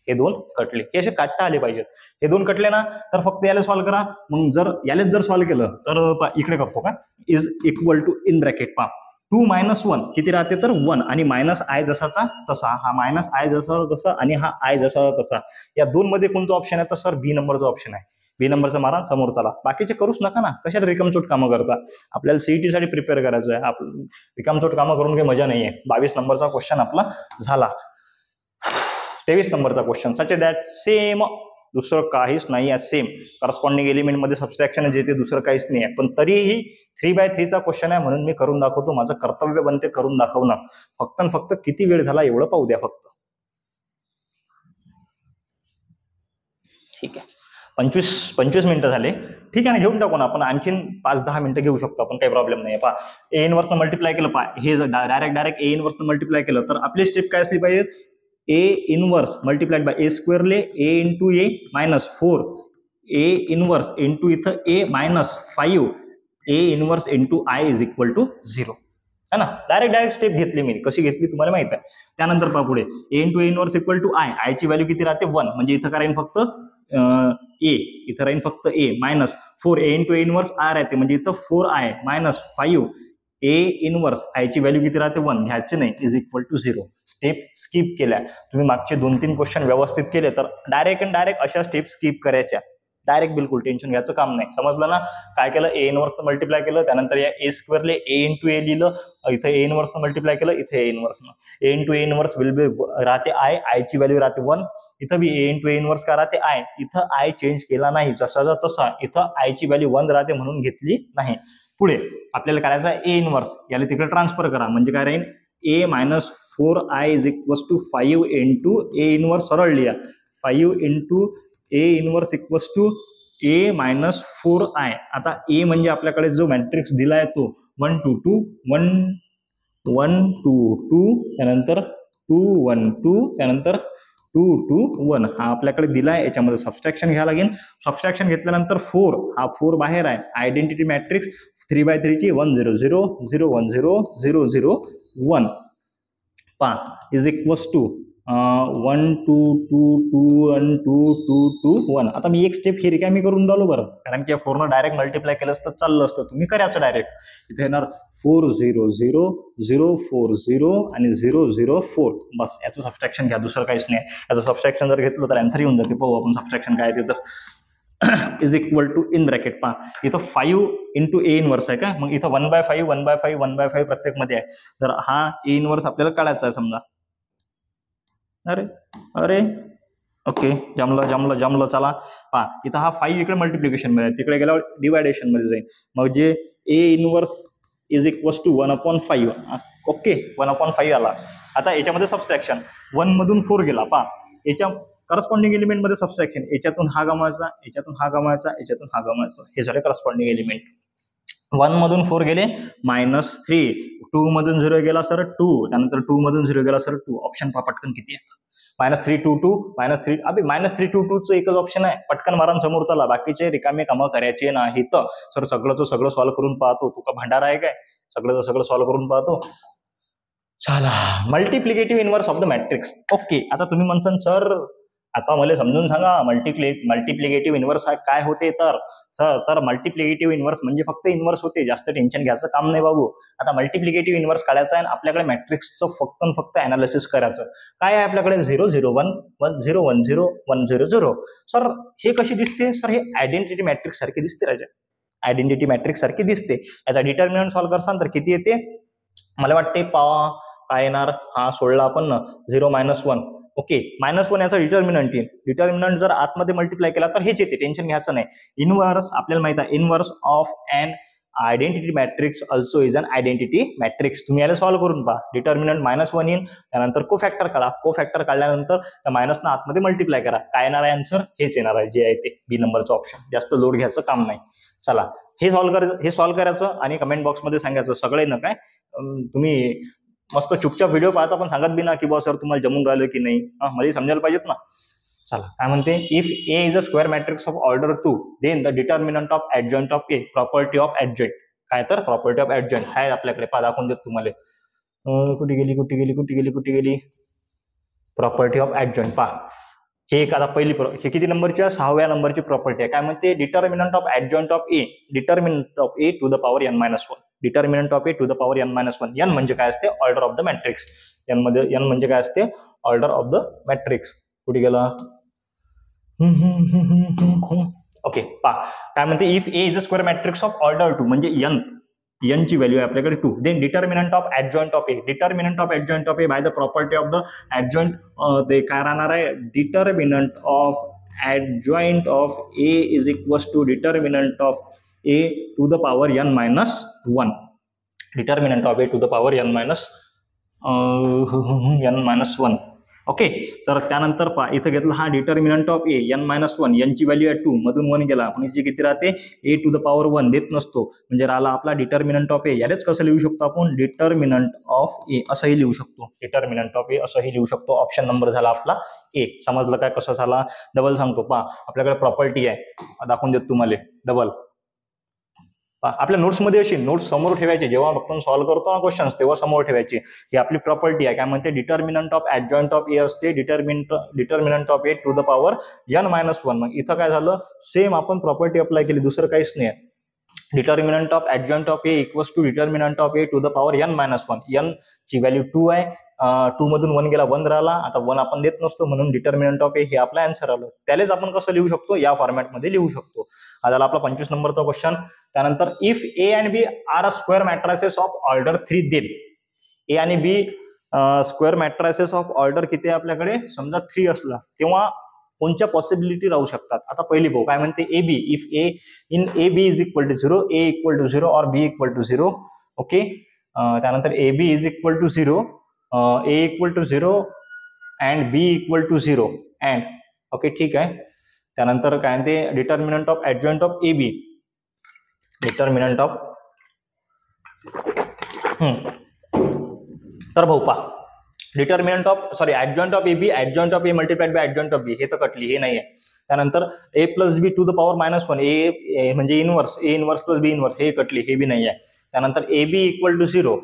Speaker 1: हे दोन कटले, हे असे काढता आले पाहिजेत. हे दोन कटले ना तर फक्त याला सॉल्व्ह करा. मग जर यालेच जर सॉल्व्ह केलं तर इकडे करतो का, is equal to in bracket पहा 2 - 1 किती राहते तर 1 आणि मायनस आय जसाचा तसा, हा मायनस आय जसा तसा आणि हा आय जसा तसा. या दोन मध्ये कोणतं ऑप्शन आहे तर सर बी नंबरचं ऑप्शन आहे. बी नंबरचा मारा समोर चला, बाकीचे करूच नका ना, कशाला रिकामचोट कामं करता. आपल्याला सीईटी साठी प्रिपेअर करायचं आहे, रिकामचोट कामं करून काही मजा नाहीये. 22 नंबरचा क्वेश्चन आपला झाला. 23 नंबरचा क्वेश्चन सच दॅट सेम, दुसरं काहीच नाही आहे, सेम करस्पॉन्डिंग एलिमेंट मध्ये सबस्ट्रॅक्शन जे ते दुसरं काहीच नाही आहे. पण तरीही 3/3 चा क्वेश्चन आहे म्हणून मी करून दाखवतो. माझं कर्तव्य बनते करून दाखवणं. फक्त फक्त किती वेळ झाला एवढं पाहू द्या फक्त. ठीक आहे, 25 मिनिटं झाले. ठीक आहे ना, घेऊन टाकू ना आपण, आणखीन 5-10 मिनिटं घेऊ शकतो आपण, काही प्रॉब्लेम नाही. पहा ए इनवर्सनं मल्टिप्लाय केलं, पहा हे जर डायरेक्ट ए इनवर्सनं मल्टिप्लाय केलं तर आपली स्टेप काय असली पाहिजे, A inverse multiplied by A स्क्वेअरले A into A minus 4 A inverse into इथं A minus 5 A inverse into I is equal to 0 है ना. डायरेक्ट स्टेप घेतली मी, कशी घेतली तुम्हाला माहित आहे. त्यानंतर पहा पुढे A into A inverse equal to I, आयची व्हॅल्यू किती राहते 1, म्हणजे इथं काय राहील फक्त ए, इथं राहील फक्त A minus 4 A into A inverse I राहते, म्हणजे इथं 4i मायनस 5 ए इनवर्स आयची व्हॅल्यू किती राहते 1, घ्यायची नाही, is equal to 0. Step skip केल्या. तुम्ही मागचे 2-3 क्वेश्चन व्यवस्थित केले तर डायरेक्ट अशा स्टेप स्किप करायच्या. डायरेक्ट बिलकुल टेन्शन घ्यायचं काम नाही. समजलं ना. काय केलं, ए इनवर्सनं मल्टिप्लाय केलं, त्यानंतर या ए स्क्वेअरले ए इंटू ए लिहिलं, इथं ए इनवर्सनं मल्टिप्लाय केलं, इथे ए इनवर्सनं A into A inverse will be राहते आय, आयची व्हॅल्यू राहते 1, इथं बी ए इंटू ए इनवर्स का राहते आय, इथं आय चेंज केला नाही, जसा तसा इथं आयची व्हॅल्यू 1 राहते म्हणून घेतली नाही. पुढे आपल्याला करायचं आहे ए इनवर्स, याला तिकडे ट्रान्सफर करा, म्हणजे काय राहील A minus 4i is equal to 5 into A inverse, सरळ लिहा 5 into A inverse equal to A minus 4i. आता ए म्हणजे आपल्याकडे जो मॅट्रिक्स दिलाय तो 1 2 2 1 1 2 2 त्यानंतर 2 1 2 त्यानंतर 2 2 1 हा आपल्याकडे दिलाय. याच्यामध्ये सबस्ट्रॅक्शन घ्यावं लागेल. सबस्ट्रॅक्शन घेतल्यानंतर 4 हा 4 बाहेर आहे. आयडेंटिटी मॅट्रिक्स 3/3 ची 1 0 0 0 1 0 0 0 1 पा इज इक्वल्स टू 1 2 2 2 1 2 2 2 1. आता मी एक स्टेप ही रिकामी करून राहिलो बरं, कारण की 4 डायरेक्ट मल्टिप्लाय केलं असतं चाललं असतं. तुम्ही करायचं डायरेक्ट. इथे येणार 4 0 0 0 4 0 आणि 0 0 4. बस याचं सबस्ट्रॅक्शन घ्या, दुसरं काहीच नाही. याचं सबस्ट्रॅक्शन जर घेतलं तर आन्सर येऊन जाते. पाहू आपण सबस्ट्रॅक्शन काय आहे ते. Is equal to in bracket पहा इथं 5 इंटू ए इनवर्स आहे का, मग इथं 1/5 1/5 1/5 प्रत्येक मध्ये आहे. तर हा ए इनवर्स आपल्याला काढायचा आहे समजा. अरे अरे ओके, जमलं चला. पहा इथं हा 5 इकडे मल्टिप्लिकेशन मध्ये आहे, तिकडे गेल्यावर डिवायडेशन मध्ये जाईल. मग जे A inverse is equal to 1/5. Okay 1/5 आला. आता याच्यामध्ये सबस्ट्रॅक्शन 1 मधून 4 गेला. पहा याच्या करस्पॉन्डिंग एलिमेंट मध्ये सबस्ट्रॅक्शन, याच्यातून हा गमावायचा, याच्यातून हा गमावायचा, याच्यातून हा गमावायचा, हे झाले करस्पॉन्डिंग एलिमेंट. 1 मधून 4 गेले -3, 2 मधून 0 गेला सर 2, त्यानंतर 2 मधून 0 गेला सर 2. ऑप्शन पहा पटकन किती आहे. -3 2 2 -3 अबे -3 2 2 चं एकच ऑप्शन आहे. पटकन मारा समोर चला, बाकीचे रिकामे कामं करायचे नाही. तर सर सगळं सॉल्व्ह करून पाहतो. तू का भंडारा आहे काय, सगळं सॉल्व्ह करून पाहतो. चला, multiplicative inverse of the matrix. Okay, आता तुम्ही म्हणसान सर आता मला समजून सांगा मल्टिप्लिकेटिव्ह इनवर्स काय होते. तर मल्टिप्लिकेटिव्ह इनवर्स म्हणजे फक्त इनवर्स होते, जास्त टेन्शन घ्यायचं काम नाही बाबू. आता मल्टिप्लिकेटिव्ह इनवर्स काढायचं आहे, आपल्याकडे मॅट्रिक्सचं फक्त अनालिसिस करायचं. काय आहे आपल्याकडे 0 0 1 1 0 1 0 1 0 0. सर हे कशी दिसते, सर हे आयडेंटिटी मॅट्रिक्स सारखे दिसते राजा, आयडेंटिटी मॅट्रिक्स सारखे दिसते. याचा डिटर्मिनंट सॉल्व्ह करसान तर किती येते मला वाटते पावा काय येणार. हा सोडला आपण 0 -1. ओके -1 याचा डिटर्मिनंट येईल. डिटर्मिनंट जर आतमध्ये मल्टिप्लाय केला तर हेच येते, टेन्शन घ्यायचं नाही. इनवर्स आपल्याला माहित आहे, inverse of an identity matrix also is an identity matrix. तुम्ही याला सॉल्व्ह करून पहा. डिटर्मिनंट -1 येईल, त्यानंतर कोफॅक्टर काढा. कोफॅक्टर काढल्यानंतर त्या मायनसनं आतमध्ये मल्टिप्लाय करा. काय येणार आहे आन्सर, हेच येणार आहे जे आहे ते बी नंबरचं ऑप्शन. जास्त लोड घ्यायचं काम नाही. चला हे सॉल्व्ह करायचं आणि कमेंट बॉक्समध्ये सांगायचं सगळे ना काय. तुम्ही मस्त चुपचाप व्हिडिओ पाहता पण सांगत बी ना की बॉस सर तुम्हाला जमून राहिलं की नाही, मला समजायला पाहिजेत ना. चला काय म्हणते, if A is a square matrix of order 2 then the determinant of adjoint of A property of adjoint. काय तर प्रॉपर्टी ऑफ ऍडजॉइंट आहे आपल्याकडे, दाखवून देत तुम्हाला. कुठे गेली प्रॉपर्टी ऑफ ऍडजॉइंट. हे एक आता हे किती नंबरच्या, 6व्या नंबरची प्रॉपर्टी आहे. काय म्हणते, determinant of adjoint of A, determinant of A to the power n-1. Determinant of A to the power n-1. n म्हणजे काय असते, order of the matrix. n म्हणजे काय असते, ऑर्डर ऑफ द मॅट्रिक्स. कुठे गेला, ओके. काय म्हणते, if A is a square matrix of order 2 म्हणजे n ची व्हॅल्यू आहे आपल्याकडे 2, then determinant of adjoint of A, determinant of adjoint of A by the property of the adjoint. ते काय राहणार आहे, determinant of adjoint of A is equals to determinant of A to the power n-1. Determinant of A to the power n-1. Okay. तर त्यानंतर इथं घेतलं हा determinant of A n-1, यांची व्हॅल्यू आहे 2, मधून 1 गेला म्हणजे किती राहते, ए टू द पॉवर 1 देत नसतो म्हणजे राहिला आपला डिटर्मिनंट ऑफ ए. यालाच कसं लिहू शकतो आपण, डिटर्मिनंट ऑफ ए असंही लिहू शकतो, डिटर्मिनंट ऑफ ए असंही लिहू शकतो. ऑप्शन नंबर झाला आपला ए. समजलं काय कसं झाला, डबल सांगतो. आपल्याकडे प्रॉपर्टी आहे, दाखवून देतो तुम्हाला डबल. आपल्या नोट्समध्ये अशी नोट्स समोर ठेवायची, जेव्हा आपण सॉल्व्ह करतो ना क्वेश्चन्स तेव्हा समोर ठेवायची. ही आपली प्रॉपर्टी आहे. काय म्हणते, determinant of adjoint of A असते determinant of A to the power n-1. मग इथं काय झालं, सेम आपण प्रॉपर्टी अप्लाय केली, दुसरं काहीच नाही आहे. Determinant of adjoint of A equals to determinant of A to the power n-1. n ची व्हॅल्यू 2 आहे, 2 मधून 1 गेला 1 राहिला. आता 1 आपण देत नसतो म्हणून डिटर्मिनंट ऑफ ए हे आपला आन्सर आलं. त्यालाच आपण कसं लिहू शकतो, या फॉर्मॅटमध्ये लिहू शकतो. हा झाला आपला 25 नंबरचा क्वेश्चन. त्यानंतर if A and B are a square matrices of order 3 then, A आणि B square matrices of order किती आहे आपल्याकडे, समजा 3 असला तेव्हा कोणत्या पॉसिबिलिटी राहू शकतात. आता पहिली भाऊ काय म्हणते, A B, if A in A B is equal to 0, A equal to 0 और बी इक्वल टू 0. ओके. त्यानंतर A B is equal to 0, A equal to 0 and B equal to 0 and. Okay ठीक आहे. त्यानंतर काय म्हणते, determinant of adjoint of A B, determinant of तर भाऊ determinant of adjoint of A B, adjoint of A multiplied by adjoint of B, हे तर कटली, हे नाही आहे. त्यानंतर A plus B to the power -1, A म्हणजे inverse, A inverse plus B inverse, हे कटली, हे बी नाही आहे. त्यानंतर ए बी इक्वल टू 0,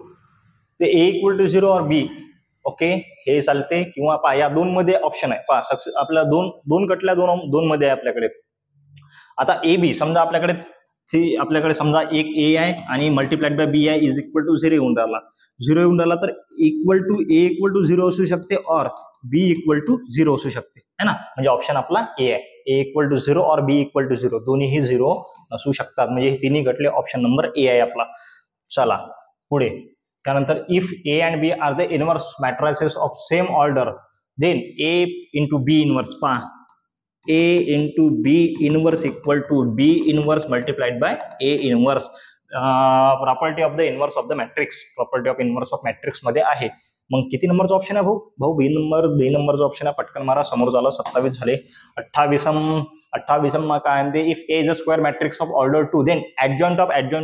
Speaker 1: ते ए इक्वल टू 0 और बी. ओके, हे चालते. किंवा या 2 मध्ये ऑप्शन आहे. आपल्या दोन कटल्या, 2 मध्ये आहे आपल्याकडे. आता ए बी समजा आपल्याकडे समजा एक ए आहे आणि मल्टिप्लाइड बाय बी आहे, इज इक्वल टू 0 येऊन राहिला, तर equal to A equal to 0 असू शकते और बी इक्वल टू 0 असू शकते, है ना. म्हणजे ऑप्शन आपला ए आहे. ए इक्वल टू 0 और बी इक्वल टू 0, दोन्हीही 0 असू शकतात. म्हणजे हे तिन्ही गटले ऑप्शन नंबर ए आहे आपला. चला पुढे. त्यानंतर if A and B are the inverse matrices of same order then A into B inverse. A into B inverse equal to B inverse multiplied by A inverse. Property of the inverse of the matrix, property of inverse of matrix मध्ये आहे. मग किती नंबरचा option आहे भाऊ? बी नंबरचा option आहे. पटकन मारा, समोर झालं. 27 झाले. 28 काय म्हणते, if A is a square matrix of order 2 then adjoint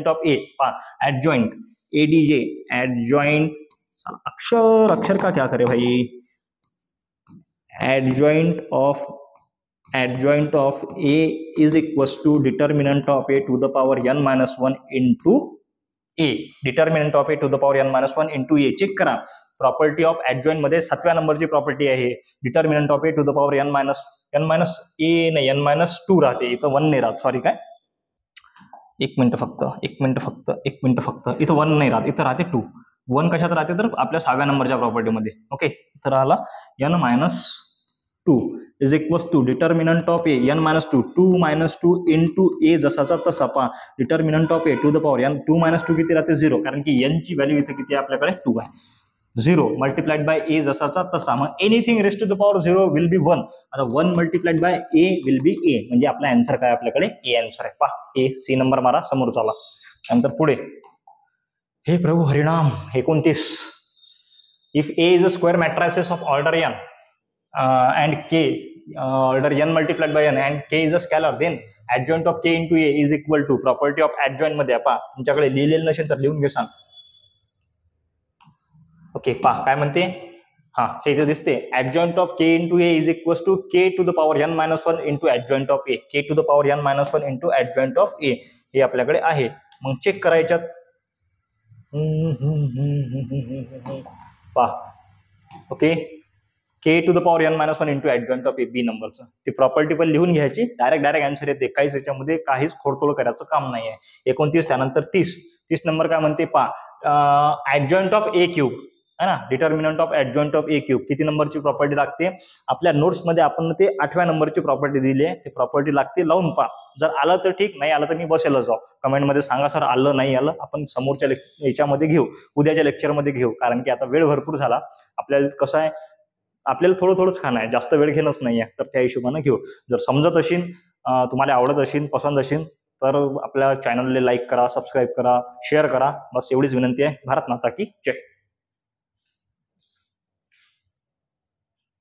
Speaker 1: of A, adjoint ADJ, adjoint अक्षर का क्या करे भाई, adjoint of A is equals to determinant of A to the power n-1 into A. Determinant of A to the power n-1 into A. Check करा, property of adjoint मध्ये 7व्या नंबरची प्रॉपर्टी आहे. Determinant of A to the power n-2 राहते, इथं 1 नाही राहत. सॉरी, काय, एक मिनिट फक्त. इथं 1 नाही राहत, इथं राहते 2. 1 कशात राहते तर आपल्या 6व्या नंबरच्या प्रॉपर्टीमध्ये. ओके, इथं राहिला n-2 is equals to determinant of A n-2, 2 into A जसाचा तसा. Determinant of A to the power 2 किती राहते 0, कारण की n ची व्हॅल्यू इथे किती आहे आपल्याकडे 2 आहे. 0 मल्टिप्लाइड बाय ए जसाचा तसा. मग anything rest to the power 0 will be 1. आता 1 multiplied by A will be A. म्हणजे आपला आन्सर काय आपल्याकडे ए आन्सर आहे. ए, सी नंबर मारा, समोर चाला. नंतर पुढे, हे प्रभू हरिनाम. 29 if A is a square matrices of order n and k, order n multiplied by n and k is a scalar, then adjoint of k into a is equal to property of adjoint मध्ये. तुमच्याकडे लिहिलेलं नसेल तर लिहून घे सांग. Okay, काय म्हणते, हा हे इथे दिसते adjoint of K into A is equal to K to the power n minus one into adjoint of A, K to the power n minus one into adjoint of A हे आपल्याकडे आहे. मग चेक करायच्यात पहा. Okay, K to the power n minus one into adjoint of A B नंबरचं ती property पण लिहून घ्यायची. डायरेक्ट आन्सर येते, काहीच याच्यामध्ये काहीच खोडतोड करायचं काम नाही आहे. 29 त्यानंतर 30 नंबर काय म्हणते पहा, ऍडजॉइंट ऑफ ए क्यूब है ना, determinant of adjoint of A cube किती नंबरची प्रॉपर्टी लागते. आपल्या नोट्समध्ये आपण ते 8व्या नंबरची प्रॉपर्टी दिली आहे, ती प्रॉपर्टी लागते, लावून पहा. जर आलं तर ठीक, नाही आलं तर मी बसेलच जाऊ. कमेंटमध्ये सांगा सर आलं नाही आलं, आपण समोरच्या याच्यामध्ये घेऊ, उद्याच्या लेक्चरमध्ये घेऊ. कारण की आता वेळ भरपूर झाला, आपल्याला कसं आहे आपल्याला थोडंच खाणं आहे, जास्त वेळ घेणंच नाही आहे, तर त्या हिशोबानं घेऊ. जर समजत असेल, तुम्हाला आवडत असेल, पसंत असेल तर आपल्या चॅनलला लाईक करा, सबस्क्राईब करा, शेअर करा. बस एवढीच विनंती आहे. भारत माता की जय.